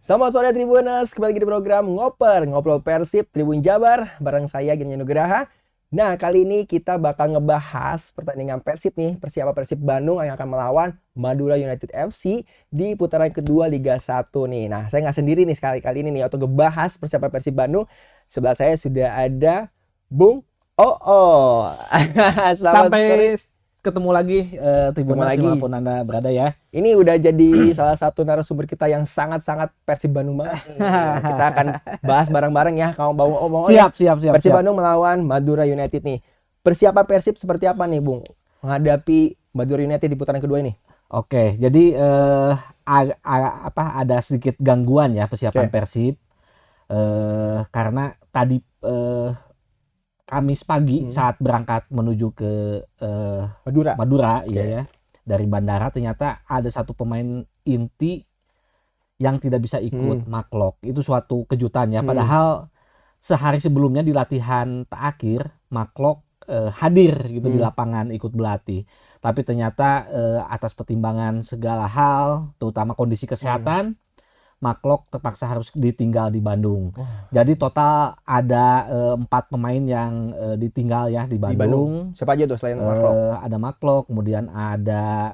Selamat sore Tribuners, kembali lagi di program Ngobrol Persib Tribun Jabar bareng saya Gini Nugraha. Nah, kali ini kita bakal ngebahas pertandingan Persib nih, persiapan Persib Bandung yang akan melawan Madura United FC di putaran kedua Liga 1 nih. Nah, saya nggak sendiri nih kali ini nih untuk ngebahas persiapan Persib Bandung. Sebelah saya sudah ada Bung Oo. Sampai ketemu lagi Tribuners dimanapun Anda berada ya. Ini udah jadi salah satu narasumber kita yang sangat-sangat Persib Bandung banget. Kita akan bahas bareng-bareng ya. Kamu mau siap. Persib Bandung melawan Madura United nih. Persiapan Persib seperti apa nih, Bung? Menghadapi Madura United di putaran kedua ini. Oke, jadi ada sedikit gangguan ya persiapan Persib. Karena tadi Kamis pagi saat berangkat menuju ke Madura ya, dari bandara ternyata ada satu pemain inti yang tidak bisa ikut Maklok. Itu suatu kejutan ya. Padahal sehari sebelumnya di latihan terakhir Maklok hadir gitu di lapangan ikut berlatih. Tapi ternyata atas pertimbangan segala hal, terutama kondisi kesehatan, Maklok terpaksa harus ditinggal di Bandung. Jadi total ada 4 pemain yang ditinggal ya di Bandung. Siapa aja tuh selain Maklok? Ada Maklok, kemudian ada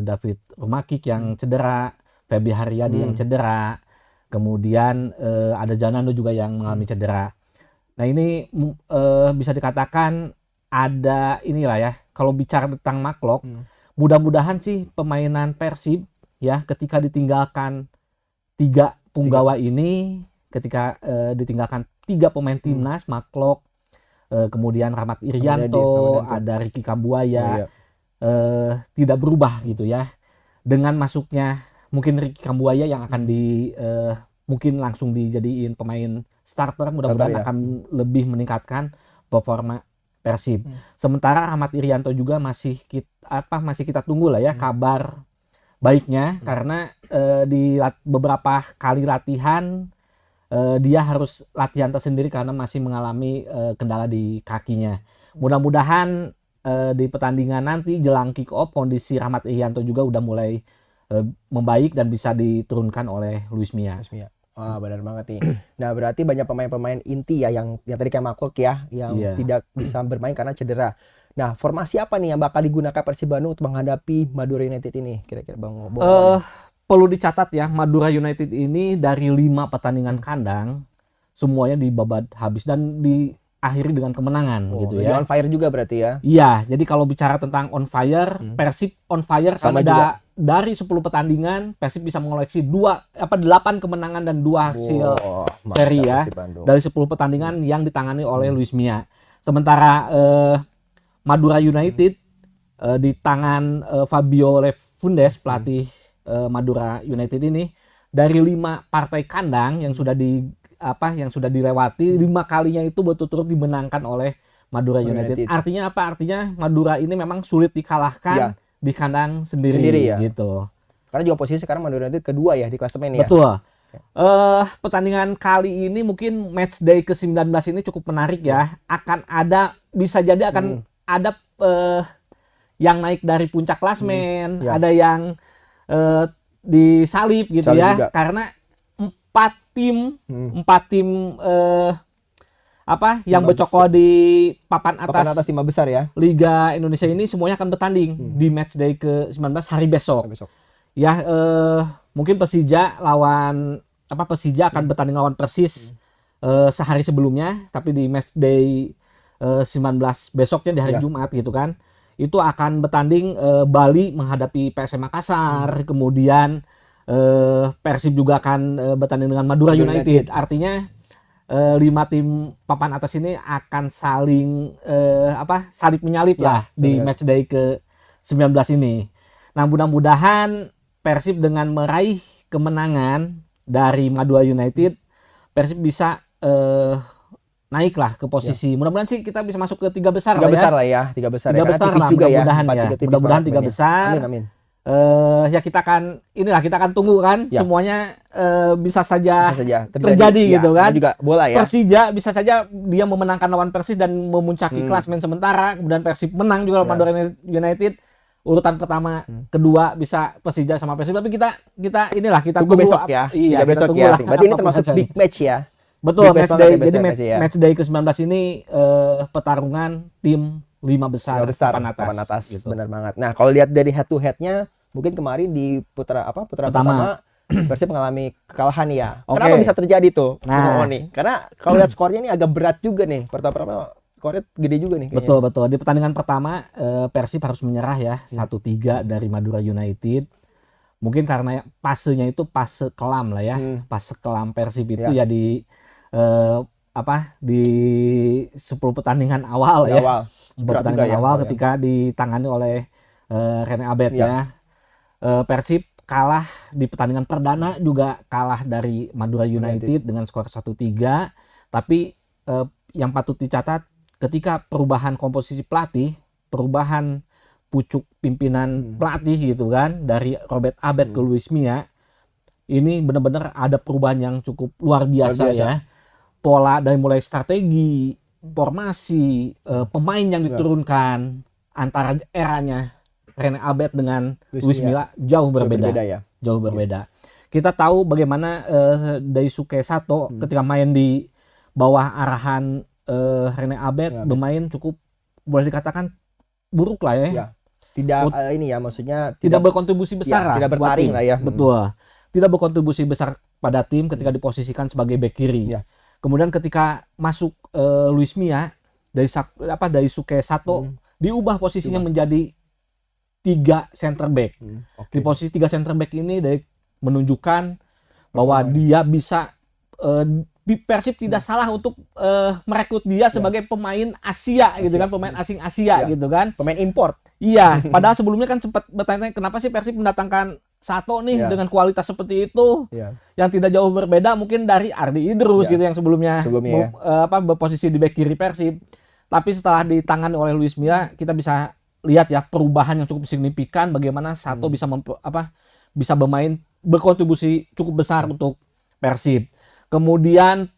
David Rumakik yang cedera, Feby Haryadi yang cedera, kemudian ada Janando juga yang mengalami cedera. Nah ini bisa dikatakan ada inilah ya, kalau bicara tentang Maklok, mudah-mudahan sih permainan Persib ya ketika ditinggalkan 3 punggawa ini, ketika ditinggalkan 3 pemain timnas, Maklok, kemudian Rahmat Irianto, ada Ricky Kambuaya, tidak berubah gitu ya. Dengan masuknya mungkin Ricky Kambuaya yang akan mungkin langsung dijadiin pemain starter, mudah-mudahan akan lebih meningkatkan performa Persib. Sementara Rahmat Irianto juga masih kita tunggu lah ya kabar baiknya, karena di beberapa kali latihan dia harus latihan tersendiri karena masih mengalami kendala di kakinya. Mudah-mudahan di pertandingan nanti jelang kick off kondisi Rahmat Irianto juga udah mulai membaik dan bisa diturunkan oleh Luis Mia. Wah, benar banget nih. Nah, berarti banyak pemain-pemain inti ya yang tadi kayak Maklok ya yang tidak bisa bermain karena cedera. Nah, formasi apa nih yang bakal digunakan Persib Bandung untuk menghadapi Madura United ini? Kira-kira Bang. Perlu dicatat ya, Madura United ini dari 5 pertandingan kandang semuanya dibabat habis dan diakhiri dengan kemenangan gitu ya. On fire juga berarti ya? Iya, jadi kalau bicara tentang on fire, Persib on fire karena dari 10 pertandingan Persib bisa mengoleksi 8 kemenangan dan 2 hasil seri ya. Dari 10 pertandingan yang ditangani oleh Luis Mia. Sementara Madura United di tangan Fabio Lefundes, pelatih Madura United ini, dari 5 partai kandang yang sudah dilewati, 5 kalinya itu berturut-turut dimenangkan oleh Madura United. Artinya apa? Artinya Madura ini memang sulit dikalahkan di kandang sendiri ya? Gitu. Karena juga posisi sekarang Madura United kedua ya di klasemen ya. Betul. Pertandingan kali ini mungkin match day ke-19 ini cukup menarik ya. Bisa jadi akan ada yang naik dari puncak klasemen, ada yang disalip gitu ya juga. Karena 4 tim yang bercokol di papan atas 5 besar ya Liga Indonesia ini semuanya akan bertanding di match day ke-19 hari besok. Ya mungkin Persija akan bertanding lawan Persis sehari sebelumnya, tapi di match day 19 besoknya di hari Jumat gitu kan, itu akan bertanding Bali menghadapi PSM Makassar, kemudian Persib juga akan bertanding dengan Madura United. Artinya 5 tim papan atas ini akan saling salip menyalip lah di match day ke-19 ini. Nah, mudah-mudahan Persib dengan meraih kemenangan dari Madura United, Persib bisa naiklah ke posisi. Mudah-mudahan sih kita bisa masuk ke 3 besar lah ya. 3 besar lah mudah-mudahan ya. Mudah-mudahan 3 besar. Amin. Ya kita akan tunggu kan semuanya bisa saja terjadi gitu kan. Juga bola ya. Persija bisa saja dia memenangkan lawan Persis dan memuncaki klasemen sementara, kemudian Persib menang juga lawan Madura United. urutan pertama, kedua bisa Persija sama Persib, tapi kita Tunggu besok ya. Iya, Kita besok tunggu ya. lah Berarti ini apapun termasuk hasilnya. big match ya. Betul, Big match match banget day. ya Jadi besok ya. match day ke-19 ini pertarungan tim 5 besar, Lima besar, papan atas, gitu. benar banget. Nah, kalau lihat dari head to head-nya, mungkin kemarin di putaran pertama Persib mengalami kekalahan ya. Oke. Kenapa bisa terjadi tuh? Nah. Bung Oni? Karena kalau lihat skornya ini agak berat juga nih. Pertama skornya gede juga nih kayaknya. Betul. Di pertandingan pertama Persib harus menyerah ya 1-3 dari Madura United. Mungkin karena fasenya itu fase kelam lah ya. Fase kelam Persib itu ya di di 10 pertandingan awal Di ya. awal. 10 Berat pertandingan juga ya, awal awalnya. ketika ditangani oleh Rene Abed Ya. ya. Persib kalah di pertandingan perdana juga kalah dari Madura United dengan skor 1-3. Tapi yang patut dicatat ketika perubahan komposisi pelatih, perubahan pucuk pimpinan pelatih gitu kan, dari Robert Abed ke Luis Mia, ini benar-benar ada perubahan yang cukup luar biasa ya. Pola dari mulai strategi, formasi, pemain yang diturunkan, antara eranya Rene Abed dengan Luis Milla jauh berbeda. Ya. Jauh berbeda. Kita tahu bagaimana Daisuke Sato ketika main di bawah arahan Rene Abed bermain cukup boleh dikatakan buruk lah ya. Tidak ini ya, maksudnya tidak berkontribusi besar lah. Tidak buat bertaring tim. lah ya. Betul. Tidak berkontribusi besar pada tim ketika diposisikan sebagai bek kiri. Ya. Kemudian ketika masuk Luis Mia dari Daisuke Sato diubah posisinya menjadi 3 center back. Di posisi 3 center back ini menunjukkan bahwa dia bisa Persib tidak salah untuk merekrut dia sebagai pemain Asia gitu kan, pemain asing Asia gitu kan. Pemain import. Iya, padahal sebelumnya kan sempat bertanya kenapa sih Persib mendatangkan Sato nih dengan kualitas seperti itu. Yang tidak jauh berbeda mungkin dari Ardi Idrus gitu yang sebelumnya berposisi di bek kiri Persib. Tapi setelah ditangani oleh Luis Milla, kita bisa lihat ya perubahan yang cukup signifikan bagaimana Sato bisa bisa berkontribusi cukup besar untuk Persib. Kemudian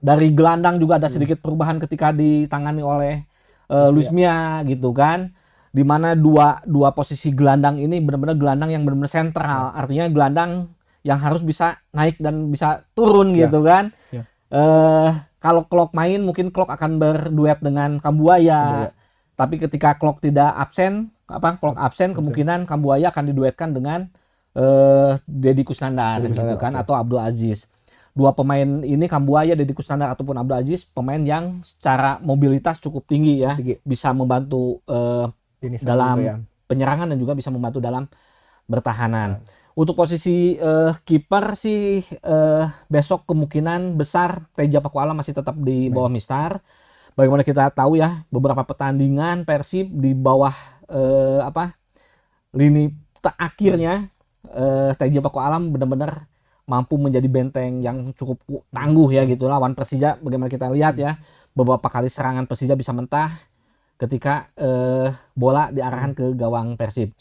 dari gelandang juga ada sedikit perubahan ketika ditangani oleh Luis Milla gitu kan, di mana dua posisi gelandang ini benar-benar gelandang yang benar-benar sentral, artinya gelandang yang harus bisa naik dan bisa turun gitu kan. Kalau Klok main mungkin Klok akan berduet dengan Kambuaya. Tapi ketika Klok tidak absen, kemungkinan Kambuaya akan diduetkan dengan Deddy Kusnandar gitu kan, atau Abdul Aziz. Dua pemain ini Kambuaya, Deddy Kusnandar ataupun Abdul Aziz, pemain yang secara mobilitas cukup tinggi ya, bisa membantu dalam penyerangan dan juga bisa membantu dalam bertahanan. Untuk posisi kiper sih besok kemungkinan besar Teja Pakualam masih tetap di bawah Mistar. Bagaimana kita tahu ya, beberapa pertandingan Persib di bawah lini akhirnya Teja Pakualam benar-benar mampu menjadi benteng yang cukup tangguh ya gitu lawan Persija. Bagaimana kita lihat ya, beberapa kali serangan Persija bisa mentah ketika bola diarahkan ke gawang Persib.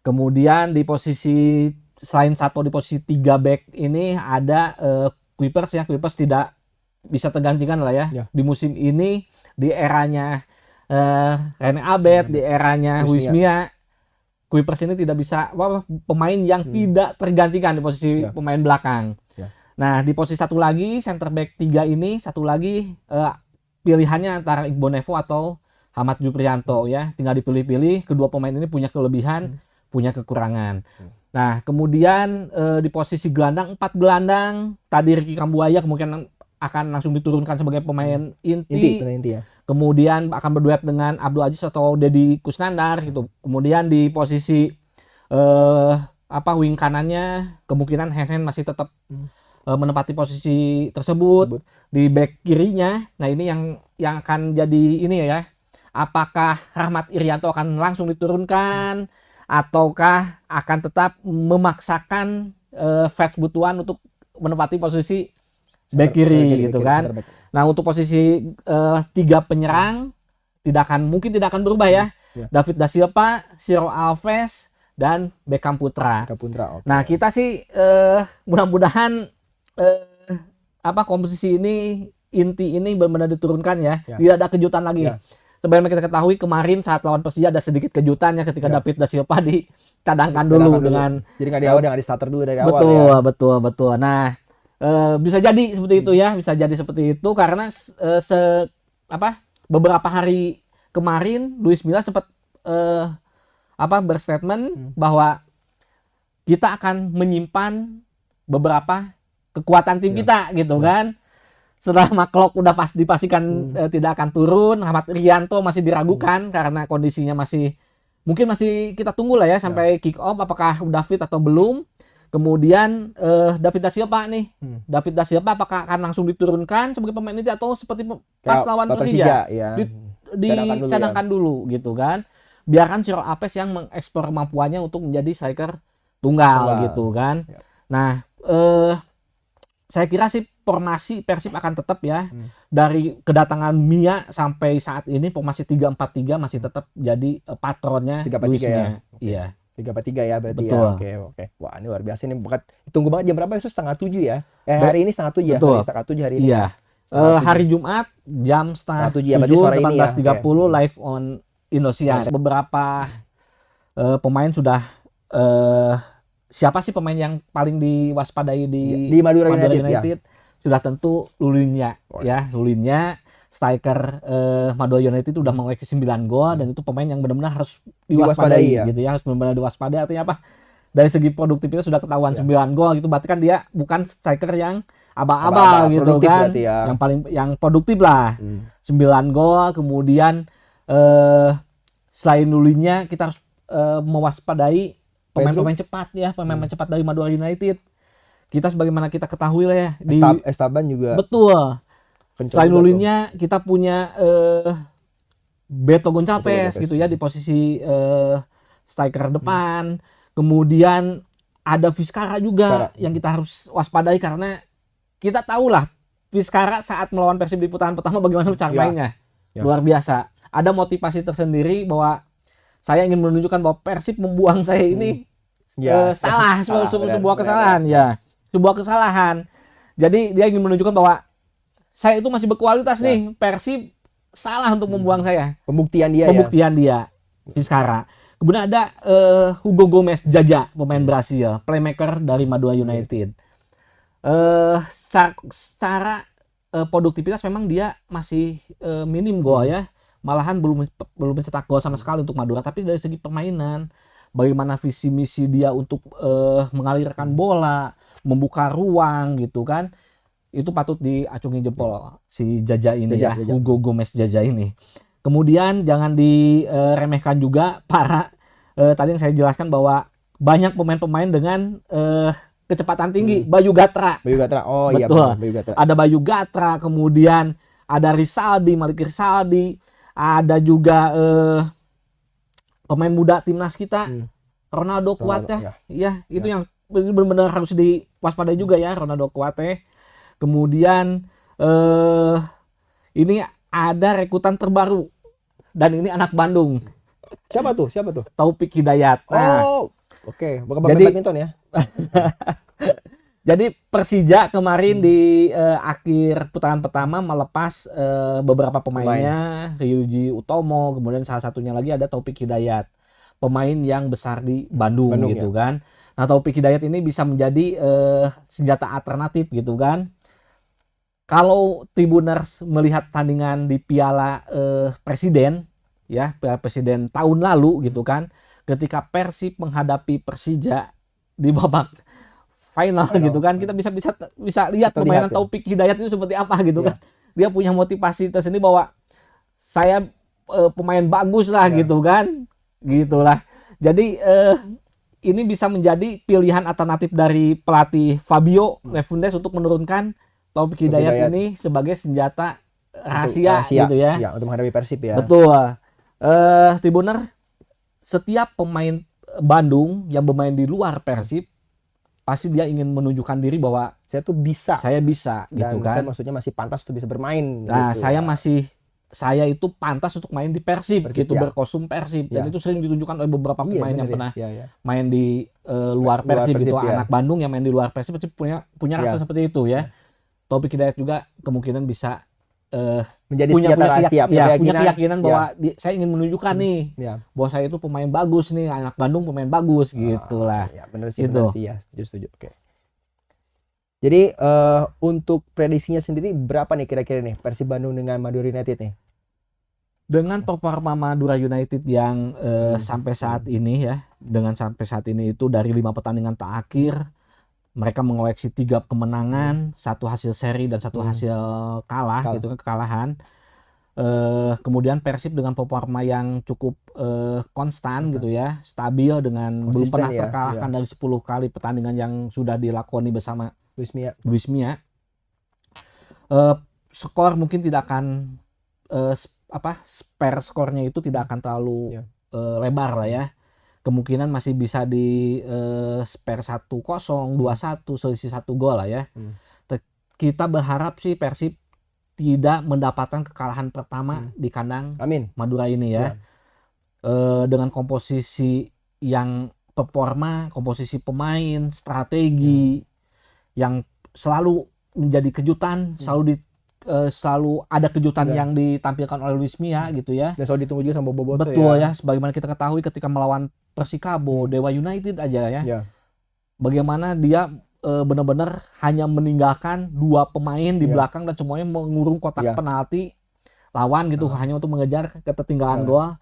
Kemudian di posisi selain Sato di posisi 3 back ini ada Kuipers ya. Kuipers tidak bisa tergantikan lah ya. Di musim ini, di eranya Rene Abed, di eranya Luis Milla, Kuipers ini tidak bisa pemain yang tidak tergantikan di posisi pemain belakang. Nah, di posisi satu lagi center back 3 ini satu lagi pilihannya antara Igbo Nevo atau Ahmad Juprianto ya. Tinggal dipilih-pilih, kedua pemain ini punya kelebihan, punya kekurangan. Nah, kemudian di posisi gelandang 4 gelandang, tadi Ricky Kambuaya kemungkinan akan langsung diturunkan sebagai pemain inti ya. Kemudian akan berduet dengan Abdul Aziz atau Deddy Kusnandar gitu. Kemudian di posisi wing kanannya kemungkinan Hen masih tetap menempati posisi tersebut. Di back kirinya, nah ini yang akan jadi ini ya. Apakah Rahmat Irianto akan langsung diturunkan ataukah akan tetap memaksakan Fats Butuan untuk menempati posisi back kiri gitu kan. Nah, untuk posisi 3 penyerang mungkin tidak akan berubah ya. David Da Silva, Ciro Alves dan Beckham Putra. Nah, kita sih mudah-mudahan komposisi ini inti ini benar-benar diturunkan ya. Tidak ada kejutan lagi. sebagaimana kita ketahui kemarin saat lawan Persija ada sedikit kejutan ya ketika Ya. David da Silva dicadangkan dulu dengan Jadi nggak di awal, nggak di starter dulu dari awal ya. betul. Nah, bisa jadi seperti itu ya, bisa jadi seperti itu karena beberapa hari kemarin Luis Milla sempat berstatement bahwa kita akan menyimpan beberapa kekuatan tim kita gitu kan. Setelah McLeod udah dipastikan tidak akan turun, Ahmad Rianto masih diragukan karena kondisinya mungkin masih kita tunggu lah ya sampai kick off apakah udah fit atau belum. Kemudian David da Silva nih. David da Silva apakah akan langsung diturunkan sebagai pemain inti atau seperti pas lawan Persija ya. dicadangkan dulu gitu kan. Biarkan Ciro Apes yang mengeksplor kemampuannya untuk menjadi striker tunggal gitu kan. Ya. Nah, saya kira sih formasi Persib akan tetap ya. Dari kedatangan Mia sampai saat ini formasi 3-4-3 masih tetap jadi patronnya 3-4-3 Luis ya. Mia. Oke. Iya. 3-4-3 ya berarti Betul. ya. Oke. Wah, ini luar biasa ini. Tunggu banget jam berapa itu 6:30 ya. Hari ini 6:30 ya. Betul. 7 hari ini. Iya. Hari Jumat jam 7 ya, berarti sore ini ya. 18.30 live on Indosiar. Beberapa pemain sudah siapa sih pemain yang paling diwaspadai di Madura United, ya. Sudah tentu Lulinnya ya. Lulinnya striker Madura United itu udah mengoleksi 9 gol dan itu pemain yang benar-benar harus diwaspadai ya. gitu ya. Harus benar-benar diwaspadai artinya apa? Dari segi produktivitas sudah ketahuan 9 gol gitu. Berarti kan dia bukan striker yang abal-abal gitu kan. Ya. Yang produktif lah. 9 gol kemudian selain Lulinnya kita harus mewaspadai pemain-pemain cepat ya, pemain-pemain cepat dari Madura United. Kita sebagaimana kita ketahui lah ya di Esteban juga. Betul. Selain juga Lulinnya kita punya Beto Gonçalves gitu ya di posisi striker depan. Kemudian ada Vizcarra juga yang kita harus waspadai karena kita tahulah Vizcarra saat melawan Persib di putaran pertama bagaimana cara mainnya. Luar biasa. Ada motivasi tersendiri bahwa saya ingin menunjukkan bahwa Persib membuang saya ini salah, sebuah kesalahan ya. Sebuah kesalahan. Jadi dia ingin menunjukkan bahwa saya itu masih berkualitas nih. Persib salah untuk membuang saya. Pembuktian dia. Vizcarra. Kemudian ada Hugo Gomes Jaja, pemain Brasil, playmaker dari Madura United. Secara produktivitas memang dia masih minim gol ya. Malahan belum mencetak gol sama sekali untuk Madura, tapi dari segi permainan bagaimana visi misi dia untuk mengalirkan bola, membuka ruang gitu kan. Itu patut diacungi jempol si Jaja ini ya. Hugo Gomes Jaja ini. Kemudian jangan diremehkan juga para tadi yang saya jelaskan bahwa banyak pemain-pemain dengan kecepatan tinggi. Bayu Gatra. Oh iya, Bayu Gatra. Ada Bayu Gatra, kemudian ada Malik Rizaldi, ada juga pemain muda timnas kita, Ronaldo Kuate. Ya, itu yang benar-benar harus diwaspadai juga ya, Ronaldo Kuate. Kemudian ini ada rekrutan terbaru dan ini anak Bandung. Siapa tuh? Taufik Hidayat. Nah, oke. Jadi badminton ya. Jadi Persija kemarin di akhir putaran pertama melepas beberapa pemainnya, Ryuji Utomo, kemudian salah satunya lagi ada Taufik Hidayat, pemain yang besar di Bandung gitu kan. Nah, Taufik Hidayat ini bisa menjadi senjata alternatif gitu kan. Kalau Tribuners melihat tandingan di Piala Presiden ya, Piala Presiden tahun lalu gitu kan, ketika Persib menghadapi Persija di babak final gitu kan, kita bisa lihat permainan Taufik Hidayat itu seperti apa gitu kan. Dia punya motivasi tersendiri bahwa saya pemain bagus lah gitu kan, gitulah. Jadi ini bisa menjadi pilihan alternatif dari pelatih Fabio Refundes untuk menurunkan Taufik Hidayat ini sebagai senjata rahasia gitu ya. Ya, untuk menghadapi Persib ya. Betul. Tribuner, setiap pemain Bandung yang bermain di luar Persib pasti dia ingin menunjukkan diri bahwa saya bisa gitu kan. Saya maksudnya masih pantas untuk bisa bermain. Nah, gitu, saya itu pantas untuk main di Persib gitu, berkostum Persib dan itu sering ditunjukkan oleh beberapa pemain yang pernah main di luar Persib gitu. Anak Bandung yang main di luar Persib pasti punya rasa seperti itu ya. Taufik Hidayat juga kemungkinan bisa Menjadi punya senjata rahasia, punya keyakinan bahwa saya ingin menunjukkan nih ya. bahwa saya itu pemain bagus nih, anak Bandung pemain bagus gitulah. Ya, benar Gitu. sih ya, setuju. Oke. Jadi untuk prediksinya sendiri berapa nih kira-kira nih Persib Bandung dengan Madura United nih? Dengan performa Madura United yang sampai saat ini ya, itu dari 5 pertandingan terakhir mereka mengoleksi 3 kemenangan, 1 hasil seri dan 1 hasil kalah gitu kan, kekalahan. Kemudian Persib dengan performa yang cukup konstan gitu ya, stabil dengan belum pernah terkalahkan dari 10 kali pertandingan yang sudah dilakoni bersama Luis Mia. Skor mungkin tidak akan skornya itu tidak akan terlalu lebar lah ya. Kemungkinan masih bisa di spare 1-0, 2-1, selisih 1 gol lah ya. Kita berharap sih Persib tidak mendapatkan kekalahan pertama di kandang Madura ini ya. Dengan komposisi yang performa, komposisi pemain, strategi yang selalu menjadi kejutan, selalu ada kejutan yang ditampilkan oleh Luis Mia gitu ya. Dan selalu ditunggu juga sama Boboto. Betul ya, sebagaimana kita ketahui ketika melawan Persikabo, Dewa United aja ya. Bagaimana dia benar-benar hanya meninggalkan 2 pemain di belakang dan semuanya mengurung kotak penalti lawan gitu, hanya untuk mengejar ketertinggalan gol.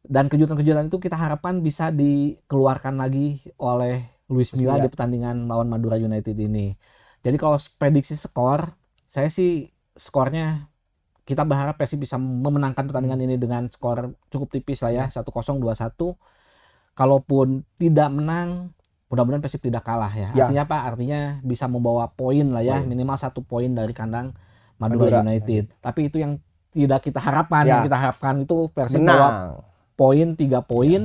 Dan kejutan-kejutan itu kita harapkan bisa dikeluarkan lagi oleh Luis Milla di pertandingan melawan Madura United ini. Jadi kalau prediksi skor, saya sih skornya kita berharap Persib bisa memenangkan pertandingan ini dengan skor cukup tipis lah ya, 1-0, 2-1. Kalaupun tidak menang, mudah-mudahan Persib tidak kalah ya. Artinya apa? Artinya bisa membawa poin lah ya, minimal 1 poin dari kandang Madura United. Tapi itu yang tidak kita harapkan. Yang kita harapkan itu Persib bawa poin 3 poin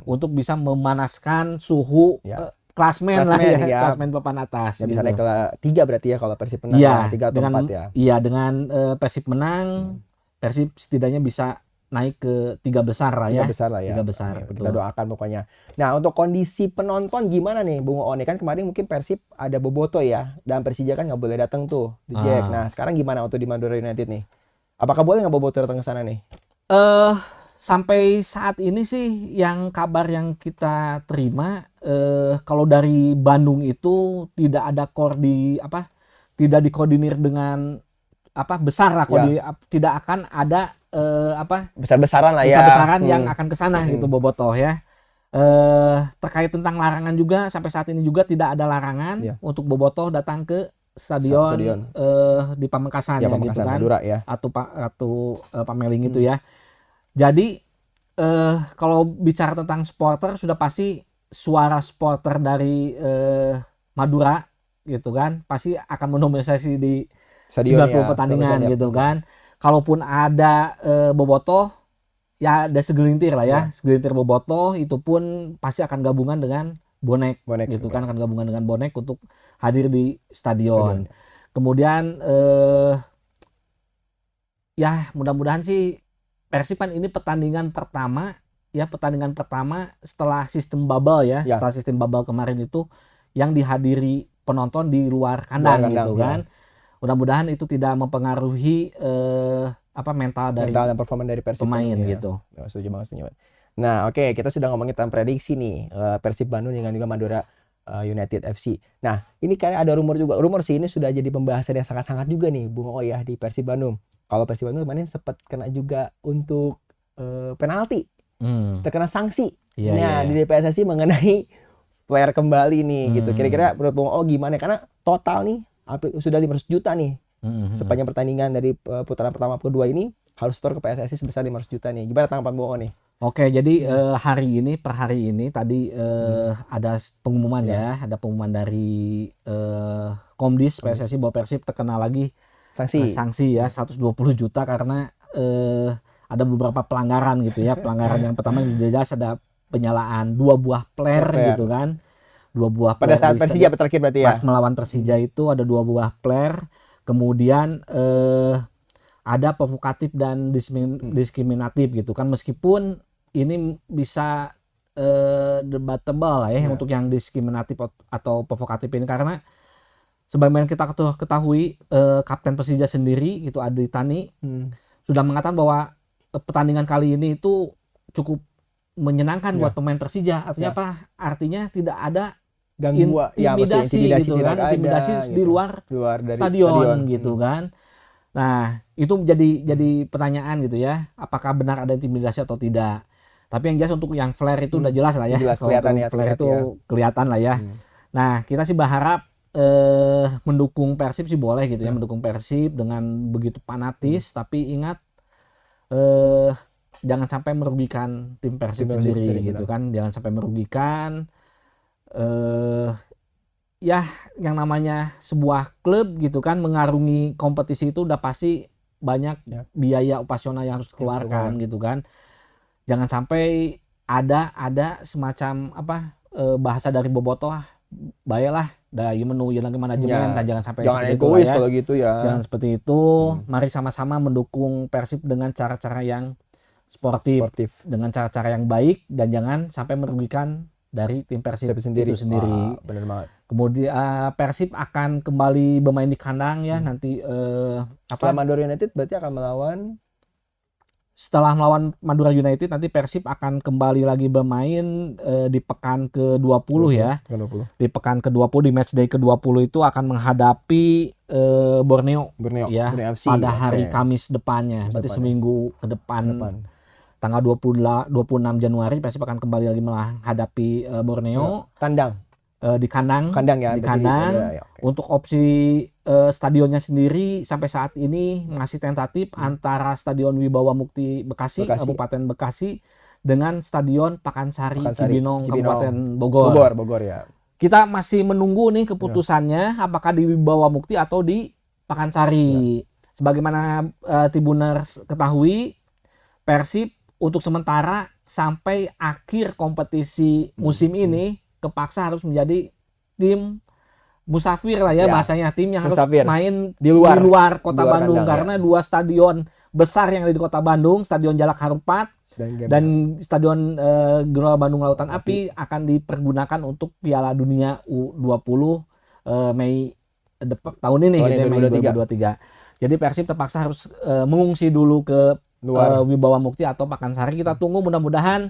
untuk bisa memanaskan suhu klasmen lah ya, klasmen papan atas. Ya, bisa naik ke 3 berarti ya kalau Persib menang, 3 atau 4 ya. Iya, dengan Persib menang, Persib setidaknya bisa naik ke 3 besar lah ya. 3 besar. Kita doakan pokoknya. Nah, untuk kondisi penonton gimana nih Bung Oon? Kan kemarin mungkin Persib ada Boboto ya, dan Persija kan nggak boleh datang tuh di Jack. Nah, sekarang gimana untuk di Madura United nih? Apakah boleh nggak Boboto datang ke sana nih? Sampai saat ini sih yang kabar yang kita terima, kalau dari Bandung itu tidak ada tidak dikoordinir dengan besar lah, tidak akan ada besar-besaran lah ya. Besar-besaran yang akan ke sana gitu Bobotoh ya. Terkait tentang larangan juga sampai saat ini juga tidak ada larangan untuk Bobotoh datang ke stadion di Pamekasan ya, gitu kan. Madura, ya. Atau Pameling itu ya. Jadi kalau bicara tentang supporter sudah pasti suara supporter dari Madura gitu kan pasti akan mendominasi di 90 pertandingan gitu kan. Kalaupun ada Bobotoh ya ada segelintir lah ya, segelintir Bobotoh itu pun pasti akan gabungan dengan bonek gitu kan, akan gabungan dengan bonek untuk hadir di stadion. Kemudian ya mudah-mudahan sih Persib kan ini pertandingan pertama setelah sistem bubble ya. Setelah sistem bubble kemarin itu yang dihadiri penonton di luar kandang gitu kan. Mudah-mudahan itu tidak mempengaruhi mental dan performa dari Persib pemain gitu. Setuju banget. Nah, oke, kita sudah ngomongin tentang prediksi nih Persib Bandung dengan juga Madura United FC. Nah, ini kayak ada rumor sih ini sudah jadi pembahasan yang sangat hangat juga nih Bung O ya di Persib Bandung. Kalau Persib Bandung kemarin sempat kena juga untuk penalti, terkena sanksi. Di PSSI mengenai flare kembali nih gitu. Kira-kira menurut Bung O gimana? Karena total nih sudah 500 juta nih sepanjang pertandingan dari putaran pertama ke kedua ini harus store ke PSSI sebesar 500 juta nih. Gimana tanggapan Bung O nih? Oke, jadi per hari ini tadi ada pengumuman ada pengumuman dari Komdis PSSI bahwa Persib terkena lagi sanksi ya 120 juta karena ada beberapa pelanggaran gitu ya. Pelanggaran yang pertama yang jelas ada penyalaan 2 buah flare gitu kan. 2 buah pada saat Persija terakhir berarti ya. Pas melawan Persija itu ada 2 buah flare. Kemudian ada provokatif dan diskriminatif gitu kan, meskipun ini bisa debatable lah ya untuk yang diskriminatif atau provokatif ini karena sebagaimana kita ketahui, Kapten Persija sendiri itu Adi Tani sudah mengatakan bahwa pertandingan kali ini itu cukup menyenangkan buat pemain Persija. Artinya apa? Artinya tidak ada Gangguan, intimidasi, gitu tidak kan, ada, intimidasi di gitu. luar dari stadion gitu kan. Nah, itu jadi pertanyaan gitu ya, apakah benar ada intimidasi atau tidak. Tapi yang jelas untuk yang flare itu udah jelas lah ya. Jelas kelihatan ya, flare itu kelihatan lah ya. Nah, kita sih berharap mendukung Persib sih boleh gitu ya, mendukung Persib dengan begitu fanatis, tapi ingat jangan sampai merugikan tim Persib sendiri gitu kan, jangan sampai merugikan ya, yang namanya sebuah klub gitu kan mengarungi kompetisi itu udah pasti banyak biaya operasional yang harus dikeluarkan gitu kan. Jangan sampai ada semacam bahasa dari Bobotoh, baiklah dari menu yang manajemen, jangan sampai jangan seperti egois itu, kalau gitu ya. Jangan seperti itu. Mari sama-sama mendukung Persib dengan cara-cara yang sportif, dengan cara-cara yang baik, dan jangan sampai merugikan dari tim Persib itu sendiri. Benar banget. Kemudian Persib akan kembali bermain di kandang ya nanti. Setelah Madura United berarti akan melawan. Setelah melawan Madura United nanti Persib akan kembali lagi bermain di pekan ke-20 ya. Di pekan ke-20, di matchday ke-20 itu akan menghadapi Borneo ya, Borneo FC, pada hari Kamis depannya. Berarti seminggu ke depan. Tanggal 26 Januari Persib akan kembali lagi menghadapi Borneo. Di kandang ya, di kandang. Untuk opsi stadionnya sendiri sampai saat ini masih tentatif antara Stadion Wibawa Mukti Bekasi, Kabupaten Bekasi, dengan Stadion Pakansari Cibinong, Kabupaten Bogor ya. Kita masih menunggu nih keputusannya apakah di Wibawa Mukti atau di Pakansari. Sebagaimana Tribuners ketahui, Persib untuk sementara sampai akhir kompetisi musim ini kepaksa harus menjadi tim musafir lah ya, bahasanya, tim yang harus main di luar kota Bandung karena dua stadion besar yang ada di kota Bandung, Stadion Jalak Harupat dan Stadion Gelora Bandung Lautan Api akan dipergunakan untuk Piala Dunia U20 Mei tahun ini gitu ya, Mei 2023. Jadi Persib terpaksa harus mengungsi dulu ke Wibawa Mukti atau Pakansari. Kita tunggu, mudah-mudahan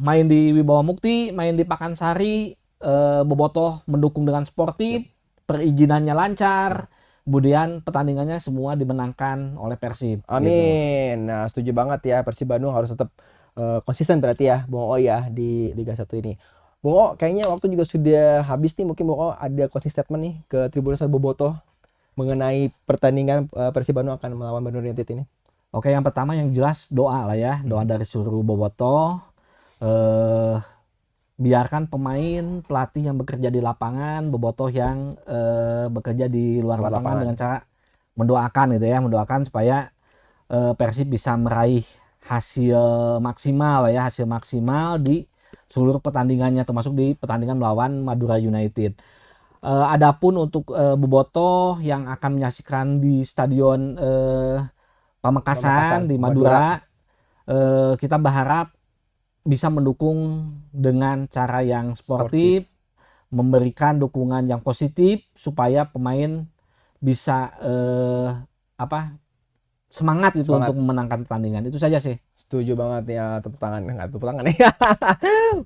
main di Wibawa Mukti, main di Pakansari, Bobotoh mendukung dengan sportif, perizinannya lancar, kemudian pertandingannya semua dimenangkan oleh Persib. Amin. Gitu. Nah, setuju banget ya, Persib Bandung harus tetap konsisten berarti ya, Bung O ya, di Liga 1 ini. Bung O, kayaknya waktu juga sudah habis nih, mungkin Bung O ada closing statement nih ke Tribuners Bobotoh mengenai pertandingan Persib Bandung akan melawan Madura United ini. Oke, yang pertama yang jelas doa lah ya, doa dari seluruh Bobotoh. Biarkan pemain, pelatih yang bekerja di lapangan, Bobotoh yang bekerja di luar lapangan dengan cara mendoakan gitu ya, mendoakan supaya Persib bisa meraih hasil maksimal ya, hasil maksimal di seluruh pertandingannya, termasuk di pertandingan melawan Madura United. Adapun untuk Bobotoh yang akan menyaksikan di Stadion Pamekasan di Madura, kita berharap bisa mendukung dengan cara yang sportif, memberikan dukungan yang positif supaya pemain bisa semangat untuk memenangkan pertandingan. Itu saja sih. Setuju banget ya, tepuk tangan ya.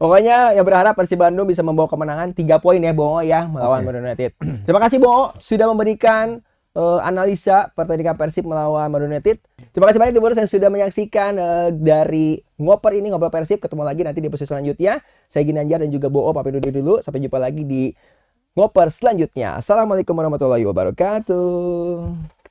Pokoknya yang berharap Persib Bandung bisa membawa kemenangan 3 poin ya, Bung O ya, melawan Madura United. Terima kasih Bung O sudah memberikan analisa pertandingan Persib melawan Madura United. Terima kasih banyak Tribuners yang sudah menyaksikan dari Ngoper ini, Ngobrol Persib. Ketemu lagi nanti di episode selanjutnya. Saya Ginanjar dan juga Bung O pamit dulu. Sampai jumpa lagi di Ngoper selanjutnya. Assalamualaikum warahmatullahi wabarakatuh.